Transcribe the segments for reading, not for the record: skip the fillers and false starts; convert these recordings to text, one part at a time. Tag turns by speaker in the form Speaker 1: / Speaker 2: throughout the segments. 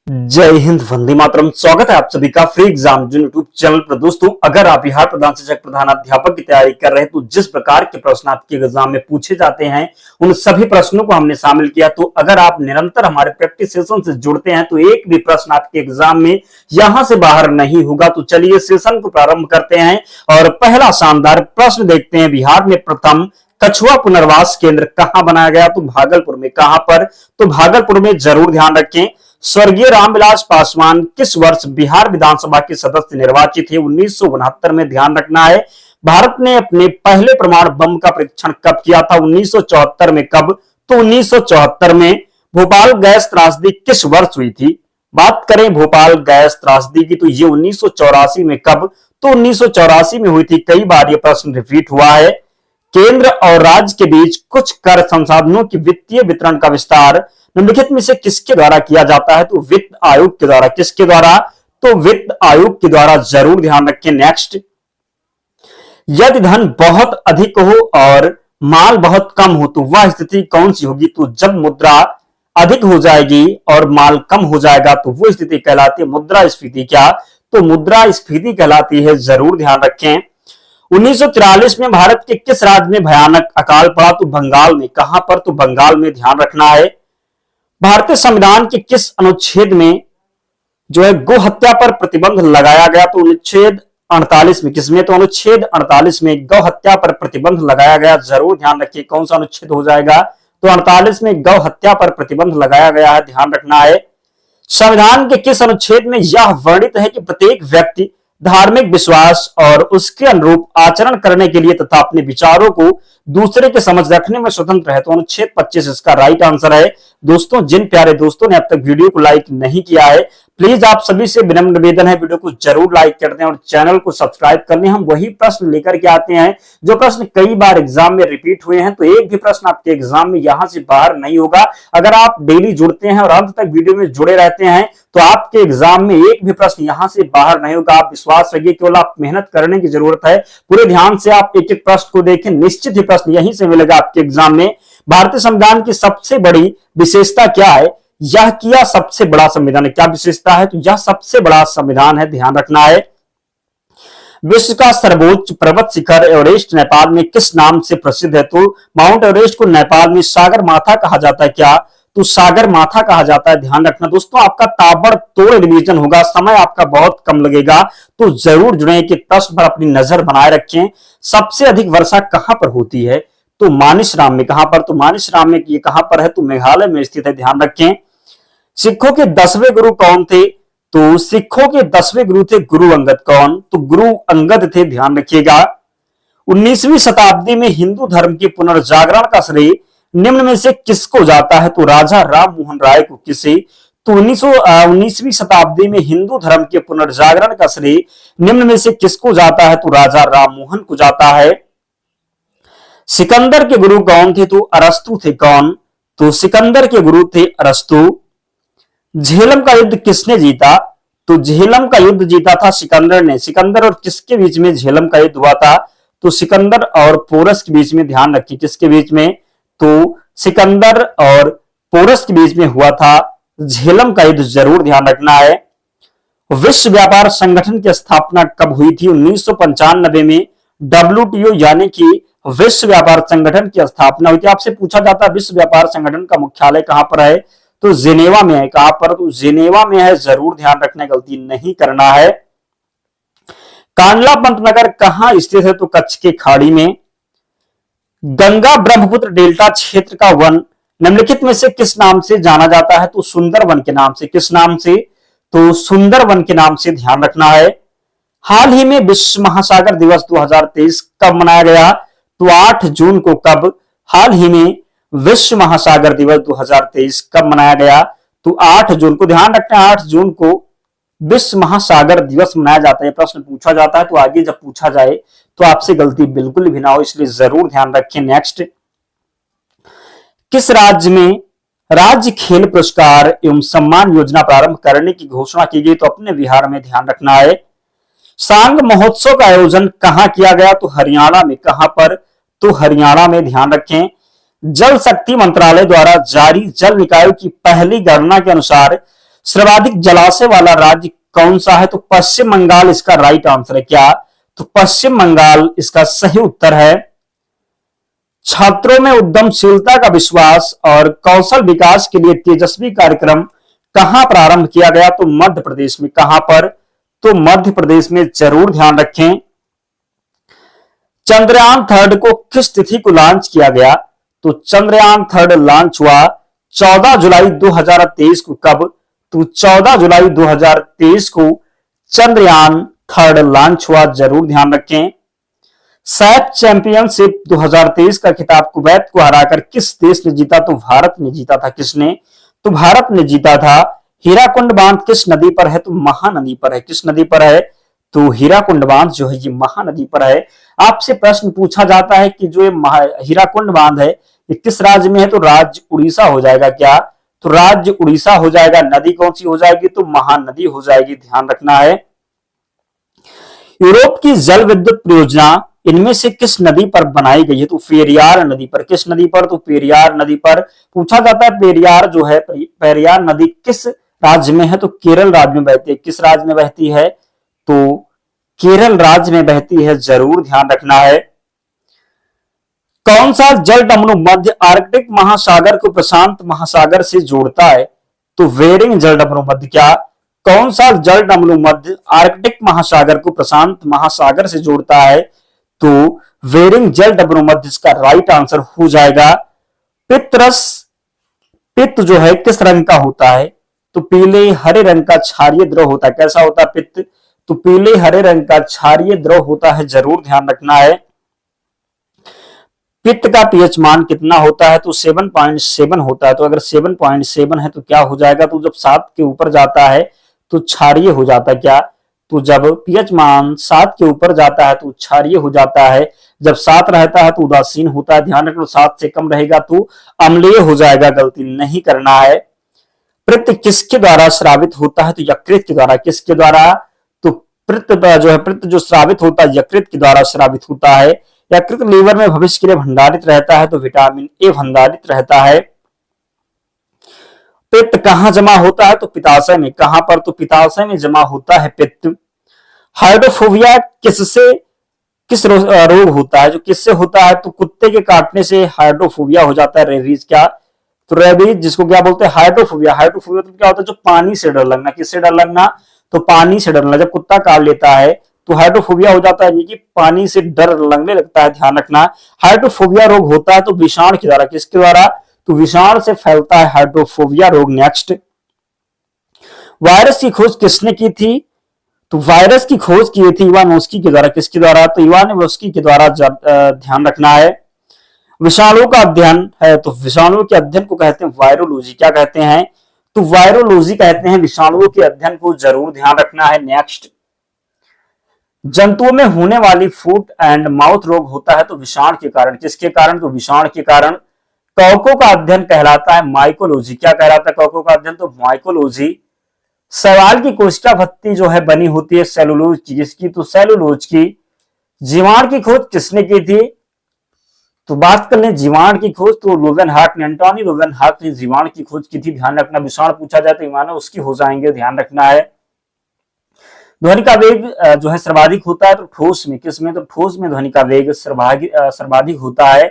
Speaker 1: जय हिंद, वंदे मातरम। स्वागत है आप सभी का फ्री एग्जाम जो यूट्यूब चैनल पर। दोस्तों, अगर आप बिहार प्रधान शिक्षक प्रधानाध्यापक की तैयारी कर रहे हैं तो जिस प्रकार के प्रश्न आपके एग्जाम में पूछे जाते हैं उन सभी प्रश्नों को हमने शामिल किया। तो अगर आप निरंतर हमारे प्रैक्टिस सेशन से जुड़ते हैं तो एक भी प्रश्न आपके एग्जाम में यहां से बाहर नहीं होगा। तो चलिए सेशन को प्रारंभ करते हैं और पहला शानदार प्रश्न देखते हैं। बिहार में प्रथम कछुआ पुनर्वास केंद्र कहां बनाया गया? तो भागलपुर में। कहां पर? तो भागलपुर में। जरूर ध्यान रखें। स्वर्गीय रामविलास पासवान किस वर्ष बिहार विधानसभा के सदस्य निर्वाचित थे? 1969 में। ध्यान रखना है। भारत ने अपने पहले परमाणु बम का परीक्षण कब किया था? 1974 में। कब? तो 1974 में। भोपाल गैस त्रासदी किस वर्ष हुई थी? बात करें भोपाल गैस त्रासदी की तो ये 1984 में। कब? तो 1984 में हुई थी। कई बार ये प्रश्न रिपीट हुआ है। केंद्र और राज्य के बीच कुछ कर संसाधनों की वित्तीय वितरण का विस्तार निम्नलिखित में से किसके द्वारा किया जाता है? तो वित्त आयोग के द्वारा। किसके द्वारा? तो वित्त आयोग के द्वारा। जरूर ध्यान रखें। नेक्स्ट, यदि धन बहुत अधिक हो और माल बहुत कम हो तो वह स्थिति कौन सी होगी? तो जब मुद्रा अधिक हो जाएगी और माल कम हो जाएगा तो वो स्थिति कहलाती है मुद्रास्फीति। क्या? तो मुद्रास्फीति कहलाती है। जरूर ध्यान रखें। 1943 में भारत के किस राज्य में भयानक अकाल पड़ा? तो बंगाल में। कहां पर? तो बंगाल में। ध्यान रखना है। भारतीय संविधान के किस अनुच्छेद में जो है गो हत्या पर प्रतिबंध लगाया गया? तो अनुच्छेद 48 में। किसमें? तो अनुच्छेद 48 में गौ हत्या पर प्रतिबंध लगाया गया। जरूर ध्यान रखिए कौन सा अनुच्छेद हो जाएगा? तो 48 में गौ हत्या पर प्रतिबंध लगाया गया है। ध्यान रखना है। संविधान के किस अनुच्छेद में यह वर्णित है कि प्रत्येक व्यक्ति धार्मिक विश्वास और उसके अनुरूप आचरण करने के लिए तथा अपने विचारों को दूसरे के समझ रखने में स्वतंत्र है? तो अनुच्छेद 25 इसका राइट आंसर है। दोस्तों, जिन प्यारे दोस्तों ने अब तक वीडियो को लाइक नहीं किया है प्लीज आप सभी से विनम्र निवेदन है वीडियो को जरूर लाइक कर दें और चैनल को सब्सक्राइब कर लें। हम वही प्रश्न लेकर के आते हैं जो प्रश्न कई बार एग्जाम में रिपीट हुए हैं। तो एक भी प्रश्न आपके एग्जाम में यहां से बाहर नहीं होगा। अगर आप डेली जुड़ते हैं और अंत तक वीडियो में जुड़े रहते हैं तो आपके एग्जाम में एक भी प्रश्न यहां से बाहर नहीं होगा। आप विश्वास रखिए, केवल आप मेहनत करने की जरूरत है। पूरे ध्यान से आप एक एक प्रश्न को देखें, निश्चित ही प्रश्न यहीं से मिलेगा आपके एग्जाम में। भारतीय संविधान की सबसे बड़ी विशेषता क्या है? यह किया सबसे बड़ा संविधान है। क्या विशेषता है? तो यह सबसे बड़ा संविधान है। ध्यान रखना है। विश्व का सर्वोच्च पर्वत शिखर एवरेस्ट नेपाल में किस नाम से प्रसिद्ध है? तो माउंट एवरेस्ट को नेपाल में सागर माथा कहा जाता है। क्या? तो सागर माथा कहा जाता है। ध्यान रखना। दोस्तों, आपका ताबड़तोड़ रिवीजन होगा, समय आपका बहुत कम लगेगा, तो जरूर जुड़े कि प्रश्न पर अपनी नजर बनाए रखें। सबसे अधिक वर्षा कहां पर होती है? तो मानिसराम में। कहां पर? तो मानिसराम में। ये कहां पर है? तो मेघालय में स्थित है। ध्यान रखें। सिखों के 10वें गुरु कौन थे? तो सिखों के 10वें गुरु थे गुरु अंगद। कौन? तो गुरु अंगद थे। ध्यान रखिएगा। 19वीं शताब्दी में हिंदू धर्म के पुनर्जागरण का श्रेय निम्न में से किसको जाता है? तो राजा राम मोहन राय को। किसे? तो 19वीं शताब्दी में हिंदू धर्म के पुनर्जागरण का श्रेय निम्न में से किसको जाता है? तो राजा राम मोहन को जाता है। सिकंदर के गुरु कौन थे? तो अरस्तु थे। कौन? तो सिकंदर के गुरु थे अरस्तु। झेलम का युद्ध किसने जीता? तो झेलम का युद्ध जीता था सिकंदर ने। सिकंदर और किसके बीच में झेलम का युद्ध हुआ था? तो सिकंदर और पोरस के बीच में। ध्यान रखिए किसके बीच में? तो सिकंदर और पोरस के बीच में हुआ था झेलम का युद्ध। जरूर ध्यान रखना है। विश्व व्यापार संगठन की स्थापना कब हुई थी? 1995 में WTO यानी कि विश्व व्यापार संगठन की स्थापना हुई थी। आपसे पूछा जाता है विश्व व्यापार संगठन का मुख्यालय कहां पर है? तो जिनेवा में है। कहां पर? तो जिनेवा में है। जरूर ध्यान रखना, गलती नहीं करना है। कांडला पंतनगर कहां स्थित है? तो कच्छ के खाड़ी में। गंगा ब्रह्मपुत्र डेल्टा क्षेत्र का वन निम्नलिखित में से किस नाम से जाना जाता है? तो सुंदर वन के नाम से। किस नाम से? तो सुंदर वन के नाम से। ध्यान रखना है। हाल ही में विश्व महासागर दिवस 2023 कब मनाया गया? तो 8 जून को। कब? हाल ही में विश्व महासागर दिवस 2023 कब मनाया गया? तो 8 जून को। ध्यान रखना, 8 जून को विश्व महासागर दिवस मनाया जाता है। प्रश्न पूछा जाता है तो आगे जब पूछा जाए तो आपसे गलती बिल्कुल भी ना हो, इसलिए जरूर ध्यान रखें। नेक्स्ट, किस राज्य में राज्य खेल पुरस्कार एवं सम्मान योजना प्रारंभ करने की घोषणा की गई? तो अपने बिहार में। ध्यान रखना है। सांग महोत्सव का आयोजन कहां किया गया? तो हरियाणा में। कहां पर? तो हरियाणा में। ध्यान रखें। जल शक्ति मंत्रालय द्वारा जारी जल निकायों की पहली गणना के अनुसार सर्वाधिक जलाशय वाला राज्य कौन सा है? तो पश्चिम बंगाल इसका राइट आंसर है। क्या? तो पश्चिम बंगाल इसका सही उत्तर है। छात्रों में उद्यमशीलता का विश्वास और कौशल विकास के लिए तेजस्वी कार्यक्रम कहां प्रारंभ किया गया? तो मध्य प्रदेश में। कहां पर? तो मध्य प्रदेश में। जरूर ध्यान रखें। चंद्रयान 3 को किस तिथि को लॉन्च किया गया? तो चंद्रयान 3 लॉन्च हुआ 14 जुलाई 2023 को। कब? तो 14 जुलाई 2023 को चंद्रयान 3 लॉन्च हुआ। जरूर ध्यान रखें। सैफ चैंपियनशिप 2023 का खिताब कुवैत को हराकर किस देश ने जीता? तो भारत ने जीता था। किसने? तो भारत ने जीता था। हीराकुंड बांध किस नदी पर है? तो महानदी पर है। किस नदी पर है? तो हीराकुंड बांध जो है ये महानदी पर है। आपसे प्रश्न पूछा जाता है कि जो ये हीराकुंड बांध है ये किस राज्य में है? तो राज्य उड़ीसा हो जाएगा। क्या? तो राज्य उड़ीसा हो जाएगा। नदी कौन सी हो जाएगी? तो महानदी हो जाएगी। ध्यान रखना है। यूरोप की जल विद्युत परियोजना इनमें से किस नदी पर बनाई गई है? तो पेरियार नदी पर। किस नदी पर? तो पेरियार नदी पर। पूछा जाता है पेरियार जो है, पेरियार नदी किस राज्य में है? तो केरल राज्य में बहती है। किस राज्य में बहती है? तो केरल राज्य में बहती है। जरूर ध्यान रखना है। कौन सा जल डमरू मध्य आर्कटिक महासागर को प्रशांत महासागर से जोड़ता है? तो वेरिंग जल डमरू मध्य। क्या? कौन सा जल डमरू मध्य आर्कटिक महासागर को प्रशांत महासागर से जोड़ता है? तो वेरिंग जल डमरू मध्य इसका राइट आंसर हो जाएगा। पित्त जो है किस रंग का होता है? तो पीले हरे रंग का क्षारीय द्रव होता है। कैसा होता है पित्त? तो पीले हरे रंग का क्षारीय द्रव होता है। जरूर ध्यान रखना है। पित्त का पीएच मान कितना होता है? तो 7.7 होता है। तो अगर 7.7 है तो क्या हो जाएगा? तो जब 7 के ऊपर जाता है तो क्षारीय हो जाता है। क्या? तो जब पीएच मान 7 के ऊपर जाता है तो क्षारीय हो जाता है। जब 7 रहता है तो उदासीन होता है। ध्यान रखना। 7 से कम रहेगा तो अम्लीय हो जाएगा। गलती नहीं करना है। पित्त किसके द्वारा स्रावित होता है? तो यकृत के द्वारा। किसके द्वारा? तो पित्त जो स्रावित होता है यकृत के द्वारा स्रावित होता है। यकृत लीवर में भविष्य के लिए भंडारित रहता है तो विटामिन ए भंडारित रहता है। पित्त कहां जमा होता है? तो पित्ताशय में। कहां पर? तो पित्ताशय में जमा होता है पित्त। हाइड्रोफोबिया किस रोग होता है? जो किससे होता है? तो कुत्ते के काटने से हाइड्रोफोबिया हो जाता है। रेबीज। क्या? तो रेबीज जिसको क्या बोलते हैं? हाइड्रोफोबिया। हाइड्रोफोबिया तो क्या होता है? जो पानी से डर लगना। किससे डर लगना? तो पानी से डर लगना। जब कुत्ता काट लेता है तो हाइड्रोफोबिया हो जाता है, कि पानी से डर लगने लगता है। ध्यान रखना। हाइड्रोफोबिया रोग होता है तो विषाणु के द्वारा। किसके द्वारा? तो विषाणु से फैलता है हाइड्रोफोबिया रोग। नेक्स्ट, वायरस की खोज किसने की थी? तो वायरस की खोज की थी इवानोस्की के द्वारा। किसके द्वारा? तो इवानोस्की के द्वारा। ध्यान रखना है। विषाणु का अध्ययन है तो विषाणु के अध्ययन को कहते हैं वायरोलॉजी। क्या कहते हैं? तो वायरोलॉजी कहते हैं विषाणुओं के अध्ययन को। जरूर ध्यान रखना है। नेक्स्ट, जंतुओं में होने वाली फुट एंड माउथ रोग होता है तो विषाणु के कारण। किसके कारण? तो विषाणु के कारण। कवकों का अध्ययन कहलाता है माइकोलॉजी। क्या कहलाता है कवकों का अध्ययन? तो माइकोलॉजी। सवाल की कोशिका भत्ती जो है बनी होती है सेलुलोज की। जिसकी? तो सेलुलोज की। जीवाणु की खोज किसने की थी? तो बात कर लें जीवाणु की खोज तो लोवेनहार्ट ने, एंटोनी लोवेनहार्ट ने जीवाणु की खोज की थी। ध्यान रखना। विषाणु पूछा जाए तो इवानो उसकी हो जाएंगे। ध्यान रखना है। ध्वनि का वेग जो है सर्वाधिक होता है तो ठोस में। किसमें? तो ठोस में ध्वनि का वेग सर्वाधिक होता है।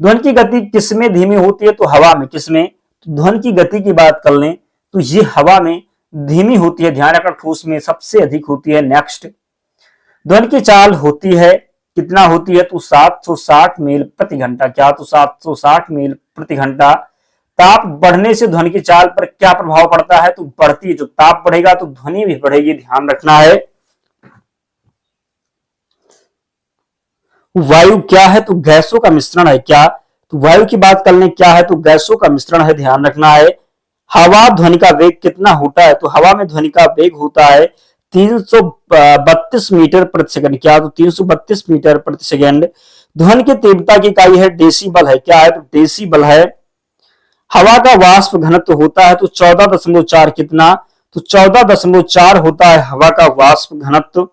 Speaker 1: ध्वनि की गति किसमें धीमी होती है? तो हवा में। किसमें? तो ध्वनि की गति की बात कर लें तो ये हवा में धीमी होती है। ध्यान रखना। ठोस में सबसे अधिक होती है। नेक्स्ट, ध्वनि की चाल होती है कितना होती है? तो 760 मील प्रति घंटा। क्या? तो 760 मील प्रति घंटा। ताप बढ़ने से ध्वनि की चाल पर क्या प्रभाव पड़ता है? तो बढ़ती है। जो ताप बढ़ेगा तो ध्वनि भी बढ़ेगी। ध्यान रखना है। वायु क्या है? तो गैसों का मिश्रण है। क्या? तो वायु की बात कर लें क्या है? तो गैसों का मिश्रण है। ध्यान रखना है। हवा ध्वनि का वेग कितना होता है? तो हवा में ध्वनि का वेग होता है 332 मीटर प्रति सेकंड। क्या? तो 332 मीटर प्रति सेकंड। ध्वनि की तीव्रता की इकाई है डेसिबल है। क्या है? तो डेसिबल है। हवा का वाष्प घनत्व होता है तो 14.4 कितना? तो 14.4 होता है हवा का वाष्प घनत्व।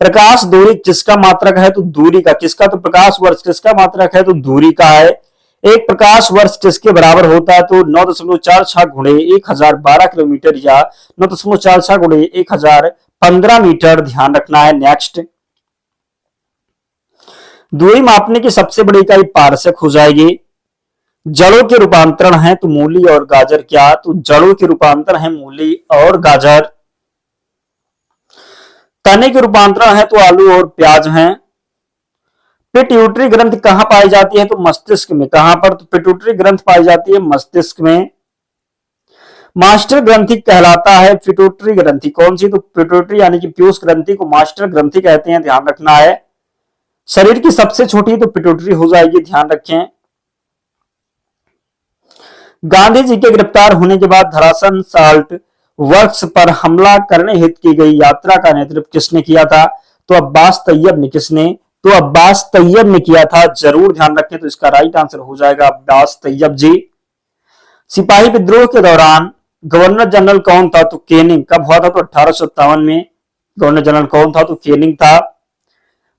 Speaker 1: प्रकाश दूरी किसका मात्रक है? तो दूरी का। किसका? तो प्रकाश वर्ष किसका मात्रक है? तो दूरी का है। एक प्रकाश वर्ष किसके बराबर होता है? तो 9.46 गुणे 1012 किलोमीटर या 9.46 गुणे 1015 मीटर, ध्यान रखना है। नेक्स्ट, दूरी मापने की सबसे बड़ी इकाई पारसेक हो जाएगी। जड़ों के रूपांतरण है तो मूली और गाजर क्या? तो जड़ों के रूपांतरण है मूली और गाजर। तने के रूपांतरण है तो आलू और प्याज हैं। पिट्यूटरी ग्रंथ कहां पाई जाती है? तो मस्तिष्क में। कहां पर? तो पिट्यूटरी ग्रंथ पाई जाती है मस्तिष्क में। मास्टर ग्रंथि कहलाता है पिट्यूटरी ग्रंथि कौन सी? तो पिट्यूटरी यानी कि पीयूष ग्रंथि को मास्टर ग्रंथि कहते हैं, ध्यान रखना है। शरीर की सबसे छोटी तो पिट्यूटरी हो जाएगी, ध्यान रखें। गांधी जी के गिरफ्तार होने के बाद धरासन साल्ट वर्क्स पर हमला करने हेतु की गई यात्रा का नेतृत्व किसने किया था? तो अब्बास तैयब ने। किसने? तो अब्बास तैयब ने किया था, जरूर ध्यान रखें। तो इसका राइट आंसर हो जाएगा अब्बास तैयब जी। सिपाही विद्रोह के दौरान गवर्नर जनरल कौन था? तो केनिंग। कब हुआ था? तो 1857 में गवर्नर जनरल कौन था? तो केनिंग था।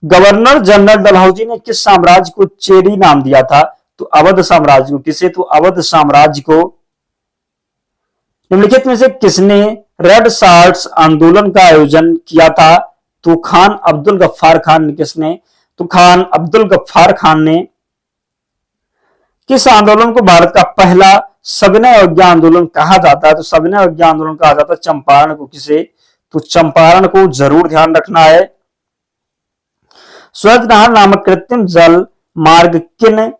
Speaker 1: गवर्नर जनरल डलहौजी ने किस साम्राज्य को चेरी नाम दिया था? तो अवध साम्राज्य को। किसे? तो अवध साम्राज्य को। निम्नलिखित में से किसने रेड शार्ट्स आंदोलन का आयोजन किया था? तो खान अब्दुल गफ्फार खान ने। किसने? तो खान अब्दुल गफ्फार खान ने। किस आंदोलन को भारत का पहला सविनय अवज्ञा आंदोलन कहा जाता है? तो सविनय अवज्ञा आंदोलन कहा जाता है चंपारण को। किसे? तो चंपारण को, जरूर ध्यान रखना है। स्वेज नहर नामक कृत्रिम जल मार्ग किन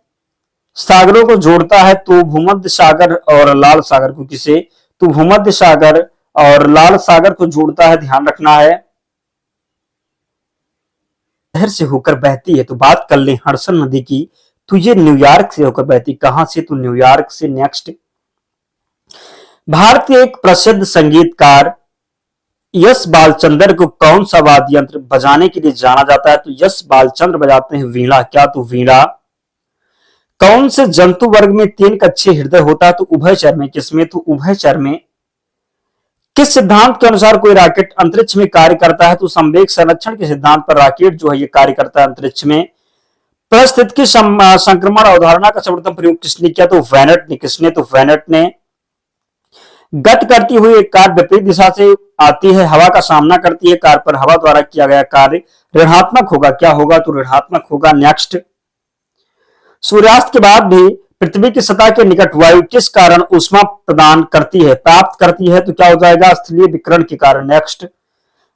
Speaker 1: सागरों को जोड़ता है? तो भूमध्य सागर और लाल सागर को। किसे? तो भूमध्य सागर और लाल सागर को जोड़ता है, ध्यान रखना है। शहर से होकर बहती है, तो बात कर ले हडसन नदी की, तो ये न्यूयॉर्क से होकर बहती। कहां से? तो न्यूयॉर्क से। नेक्स्ट, भारत के एक प्रसिद्ध संगीतकार यश बालचंद्र को कौन सा वाद्य यंत्र बजाने के लिए जाना जाता है? तो यश बालचंद्र बजाते हैं वीणा। क्या? तो वीणा। कौन से जंतु वर्ग में 3 कक्षीय हृदय होता है? तो उभयचर में। किसमें? तो उभयचर में। किस सिद्धांत के अनुसार कोई रॉकेट अंतरिक्ष में कार्य करता है? तो संवेग संरक्षण के सिद्धांत पर रॉकेट जो है ये कार्य करता है अंतरिक्ष में। परिस्थितिकी संक्रमण अवधारणा का सर्वप्रथम प्रयोग किसने किया? तो वेनेट ने। किसने? तो वेनेट ने। गति करती हुई एक कार विपरीत दिशा से आती है, हवा का सामना करती है, कार पर हवा द्वारा किया गया कार्य ऋणात्मक होगा। क्या होगा? तो ऋणात्मक होगा। नेक्स्ट, सूर्यास्त के बाद भी पृथ्वी की सतह के निकट वायु किस कारण ऊष्मा प्रदान करती है, प्राप्त करती है? तो क्या हो जाएगा? स्थलीय विकिरण के कारण। नेक्स्ट,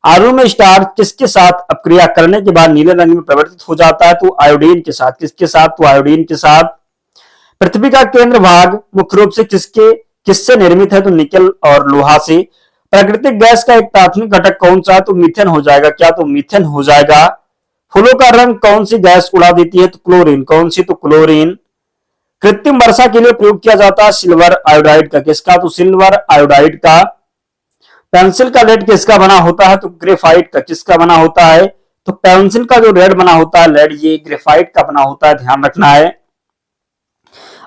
Speaker 1: आलू में स्टार्च किसके साथ अपक्रिया करने के बाद नीले रंग में परिवर्तित हो जाता है? तो आयोडीन के साथ। किसके साथ? तो आयोडीन के साथ। पृथ्वी का केंद्र भाग मुख्य रूप से किससे निर्मित है? तो निकल और लोहा से। प्राकृतिक गैस का एक प्राथमिक घटक कौन सा है? तो मीथेन हो जाएगा। क्या? तो मीथेन हो जाएगा। फूलों का रंग कौन सी गैस उड़ा देती है? तो क्लोरीन। कौन सी? तो क्लोरीन। कृत्रिम वर्षा के लिए प्रयोग किया जाता है सिल्वर आयोडाइड का। किसका? तो सिल्वर आयोडाइड का। पेंसिल का लेड किसका बना होता है? तो ग्रेफाइट का। किसका बना होता है? तो पेंसिल का जो लेड बना होता है, लेड, ये ग्रेफाइट का बना होता है, ध्यान रखना है।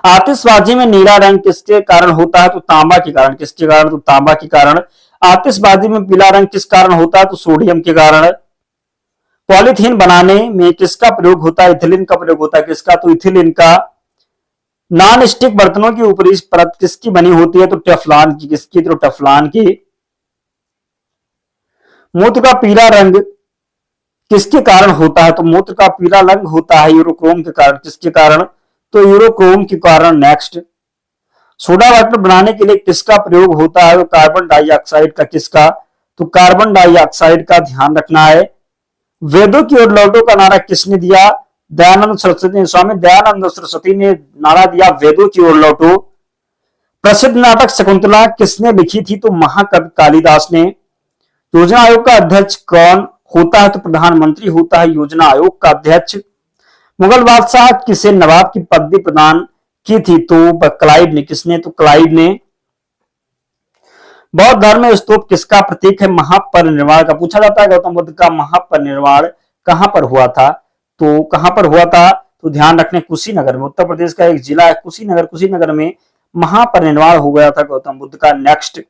Speaker 1: आतिशबाजी में नीला रंग किसके कारण होता है? तो तांबा के कारण। किसके कारण? तो तांबा के कारण। आतिशबाजी में पीला रंग किस कारण होता है? तो सोडियम के कारण। पॉलीथीन बनाने में किसका प्रयोग होता है? इथिलीन का प्रयोग होता है। किसका? तो इथिलीन का। नॉन स्टिक बर्तनों की ऊपरी परत किसकी बनी होती है? तो टेफ्लॉन की। किसकी? तो टेफ्लॉन की। मूत्र का पीला रंग किसके कारण होता है? तो मूत्र का पीला रंग होता है यूरोक्रोम के कारण। किसके कारण? तो यूरोक्रोम के कारण। नेक्स्ट, सोडा वाटर बनाने के लिए किसका प्रयोग होता है? तो कार्बन डाइऑक्साइड का। किसका? तो कार्बन डाइऑक्साइड का, ध्यान रखना है। वेदों की ओर लौटो का नारा किसने दिया? दयानंद सरस्वती। स्वामी दयानंद सरस्वती ने नारा दिया वेदों की ओर लौटो। प्रसिद्ध नाटक शकुंतला किसने लिखी थी? तो महाकवि कालिदास ने। योजना आयोग का अध्यक्ष कौन होता है? तो प्रधानमंत्री होता है योजना आयोग का अध्यक्ष। मुगल बादशाह किसे नवाब की पदवी प्रदान की थी? तो क्लाइव ने। किसने? तो क्लाइव ने। बौद्ध धर्म में स्तूप किसका प्रतीक है? महापरिनिर्वाण का। पूछा जाता है गौतम बुद्ध का महापरिनिर्वाण कहां पर हुआ था? तो कहां पर हुआ था? तो ध्यान रखने, कुशीनगर में। उत्तर प्रदेश का एक जिला है कुशीनगर। कुशीनगर में महापरिनिर्वाण हो गया था गौतम बुद्ध का। नेक्स्ट,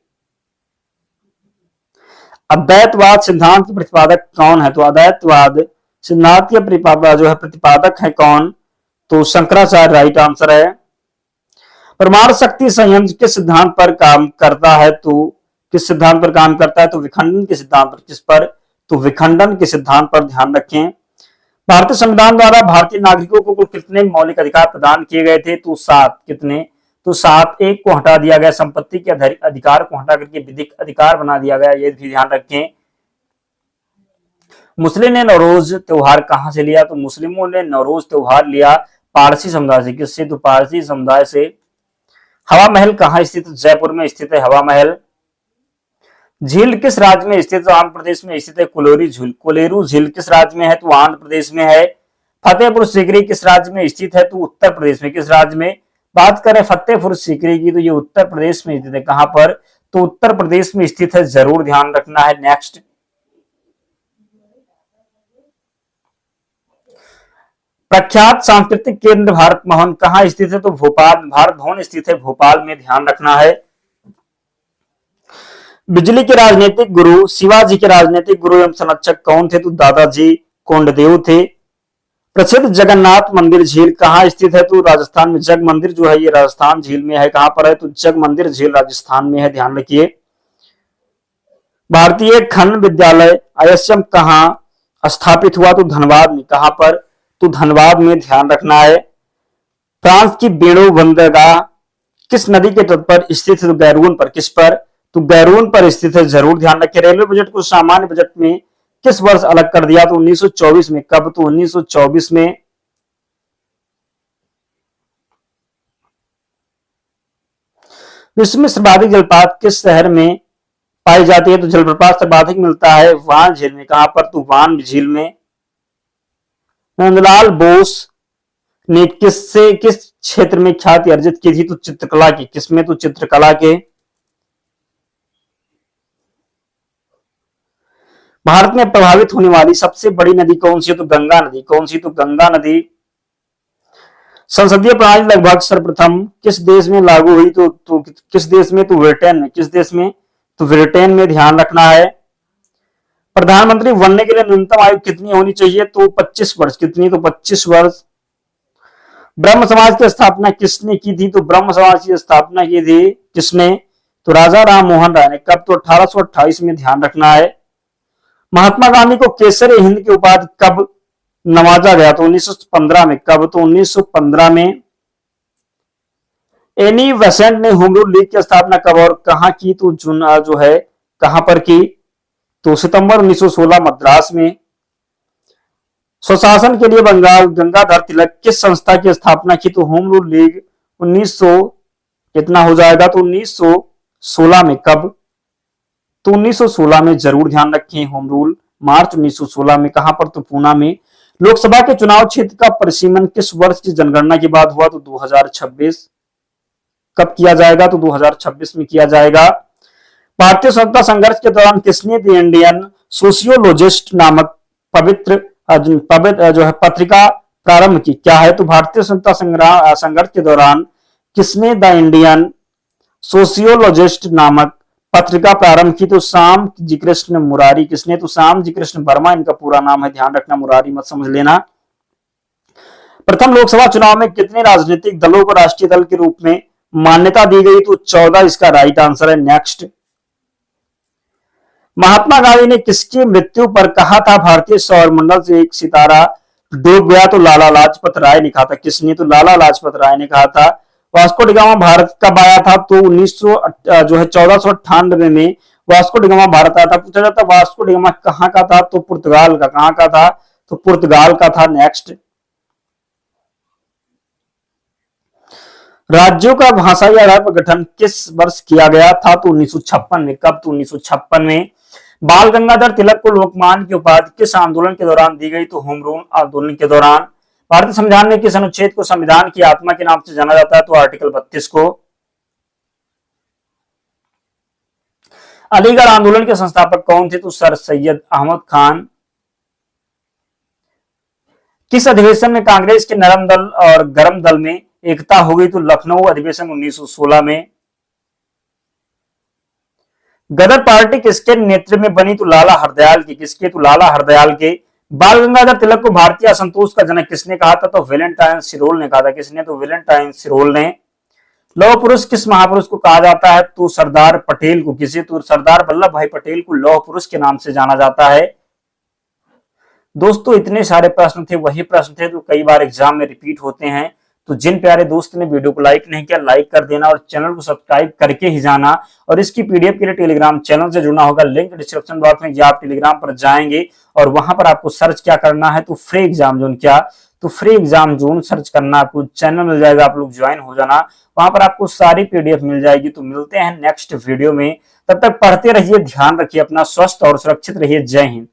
Speaker 1: अद्वैतवाद सिद्धांत के प्रतिपादक कौन है? तो अद्वैतवाद सिद्धांत के प्रतिपादक है कौन? तो शंकराचार्य राइट आंसर है। परमाणु शक्ति संयंत्र किस सिद्धांत पर काम करता है? तो किस सिद्धांत पर काम करता है? तो विखंडन के सिद्धांत पर। किस पर? तो विखंडन के सिद्धांत पर ध्यान रखें। भारतीय संविधान द्वारा भारतीय नागरिकों को कुल कितने मौलिक अधिकार प्रदान किए गए थे? तो 7। कितने? तो 7। एक को हटा दिया गया, संपत्ति के अधिकार को हटा करके विधिक अधिकार बना दिया गया, ये भी ध्यान रखें। मुस्लिम ने नवरोज त्योहार कहां से लिया? तो मुस्लिमों ने नवरोज त्योहार लिया पारसी समुदाय से। किससे? तो पारसी समुदाय से। हवा महल कहां स्थित? जयपुर में स्थित है हवा महल। झील किस राज्य में स्थित? आंध्र प्रदेश में स्थित है कोलेरू झील। कोलेरू झील किस राज्य में है? तो आंध्र प्रदेश में है। फतेहपुर सीकरी किस राज्य में स्थित है? तो उत्तर प्रदेश में। किस राज्य में? बात करें फतेहपुर सीकरी की तो ये उत्तर प्रदेश में स्थित है। कहां पर? तो उत्तर प्रदेश में स्थित है, जरूर ध्यान रखना है। नेक्स्ट, प्रख्यात सांस्कृतिक केंद्र भारत भवन कहां स्थित है? तो भोपाल, भारत भवन स्थित है भोपाल में, ध्यान रखना है। बिजली के राजनीतिक गुरु, शिवाजी के राजनीतिक गुरु एवं संरक्षक कौन थे? तो दादाजी कोंडदेव थे। प्रसिद्ध जगन्नाथ मंदिर झील कहां स्थित है? तो राजस्थान में। जग मंदिर जो है ये राजस्थान झील में है। कहां पर है? तो जग मंदिर झील राजस्थान में है, ध्यान रखिए। भारतीय खंड विद्यालय ISM कहां स्थापित हुआ? तो धनबाद में। कहां पर? तो धनबाद में, ध्यान रखना है। फ्रांस की बेड़ो बंदरगाह किस नदी के तट पर स्थित है? तो गैरून पर। किस पर? तो गैरून पर स्थित है, जरूर ध्यान रखें। रेलवे बजट को सामान्य बजट में किस वर्ष अलग कर दिया? तो 1924 में। कब? तो 1924 में। विश्व में सर्वाधिक जलप्रपात किस शहर में पाई जाती है? तो जलप्रपात सर्वाधिक मिलता है वान झील में। कहां पर? तो वान झील में। नंदलाल बोस ने किस क्षेत्र में ख्याति अर्जित की थी? तो चित्रकला की। किसमें? तो चित्रकला के। भारत में प्रभावित होने वाली सबसे बड़ी नदी कौन सी है? तो गंगा नदी। कौन सी? तो गंगा नदी। संसदीय प्रणाली लगभग सर्वप्रथम किस देश में लागू हुई? तो किस देश में? तो ब्रिटेन में। किस देश में? तो ब्रिटेन में, ध्यान रखना है। प्रधानमंत्री बनने के लिए न्यूनतम आयु कितनी होनी चाहिए? तो 25 वर्ष। कितनी? तो 25 वर्ष। ब्रह्म समाज की स्थापना किसने की थी? तो ब्रह्म समाज की स्थापना की थी किसने? तो राजा राम मोहन राय ने। कब? तो 1828 में, ध्यान रखना है। महात्मा गांधी को केसरी हिंद की उपाधि कब नवाजा गया? तो 1915 में। कब? तो 1915 में। एनी बेसेंट ने होम रूल लीग की स्थापना कब और कहां की? तो जो है कहां पर की? तो सितंबर 1916 मद्रास में। स्वशासन के लिए बंगाल गंगाधर तिलक किस संस्था की स्थापना की? तो होम रूल लीग 1900 कितना हो जाएगा? तो 1916 में। कब? तो 1916 में, जरूर ध्यान रखें। होम रूल मार्च 1916 में। कहां पर? तो पूना में। लोकसभा के चुनाव क्षेत्र का परिसीमन किस वर्ष की जनगणना के बाद हुआ? तो 2026। कब किया जाएगा? तो 2026 में किया जाएगा। भारतीय स्वतंत्रता संघर्ष के दौरान किसने द इंडियन सोशियोलॉजिस्ट नामक पवित्र जो है पत्रिका प्रारंभ की? क्या है? तो भारतीय स्वतंत्रता संघर्ष के दौरान किसने द इंडियन सोशियोलॉजिस्ट नामक पत्रिका प्रारंभ की? तो श्याम जी कृष्ण मुरारी। किसने? तो श्याम जी कृष्ण वर्मा इनका पूरा नाम है, ध्यान रखना, मुरारी मत समझ लेना। प्रथम लोकसभा चुनाव में कितने राजनीतिक दलों को राष्ट्रीय दल के रूप में मान्यता दी गई? तो 14, इसका राइट आंसर है। नेक्स्ट, महात्मा गांधी ने किसकी मृत्यु पर कहा था भारतीय सौरमंडल से एक सितारा डूब गया? तो लाला लाजपत राय ने कहा था। किसने? तो लाला लाजपत राय ने कहा था। वास्को डिगामा भारत कब आया था? तो 1498 में वास्को डिगामा भारत आया था। पूछा जाता वास्को डिगामा कहाँ का था? तो पुर्तगाल का। कहाँ का था? तो पुर्तगाल का था। नेक्स्ट, राज्यों का भाषाई आधार पर गठन किस वर्ष किया गया था? तो 1956 में। कब? तो 1956 में। बाल गंगाधर तिलक को लोकमान्य की उपाधि किस आंदोलन के दौरान दी गई? तो होम रूल आंदोलन के दौरान। भारतीय संविधान में किस अनुच्छेद को संविधान की आत्मा के नाम से जाना जाता है? तो आर्टिकल 32 को। अलीगढ़ आंदोलन के संस्थापक कौन थे? तो सर सैयद अहमद खान। किस अधिवेशन में कांग्रेस के नरम दल और गरम दल में एकता हो गई? तो लखनऊ अधिवेशन 1916 में। गदर पार्टी किसके नेतृत्व में बनी? तो लाला हरदयाल की। किसके? तो लाला हरदयाल के बाल गंगाधर तिलक को भारतीय असंतोष का जनक किसने कहा था? तो वेलेंटाइन सिरोल ने कहा था। किसने? तो वेलेंटाइन सिरोल ने। लौह पुरुष किस महापुरुष को कहा जाता है? तो सरदार पटेल को। किसे? तो सरदार वल्लभ भाई पटेल को लौह पुरुष के नाम से जाना जाता है। दोस्तों इतने सारे प्रश्न थे, वही प्रश्न थे जो कई बार एग्जाम में रिपीट होते हैं। तो जिन प्यारे दोस्त ने वीडियो को लाइक नहीं किया, लाइक कर देना और चैनल को सब्सक्राइब करके ही जाना। और इसकी पीडीएफ के लिए टेलीग्राम चैनल से जुड़ना होगा, लिंक डिस्क्रिप्शन बॉक्स में, या आप टेलीग्राम पर जाएंगे और वहां पर आपको सर्च क्या करना है? तो फ्री एग्जाम जोन। क्या? तो फ्री एग्जाम जोन सर्च करना, आपको चैनल मिल जाएगा, आप लोग ज्वाइन हो जाना, वहां पर आपको सारी पीडीएफ मिल जाएगी। तो मिलते हैं नेक्स्ट वीडियो में, तब तक पढ़ते रहिए, ध्यान रखिए अपना, स्वस्थ और सुरक्षित रहिए। जय हिंद।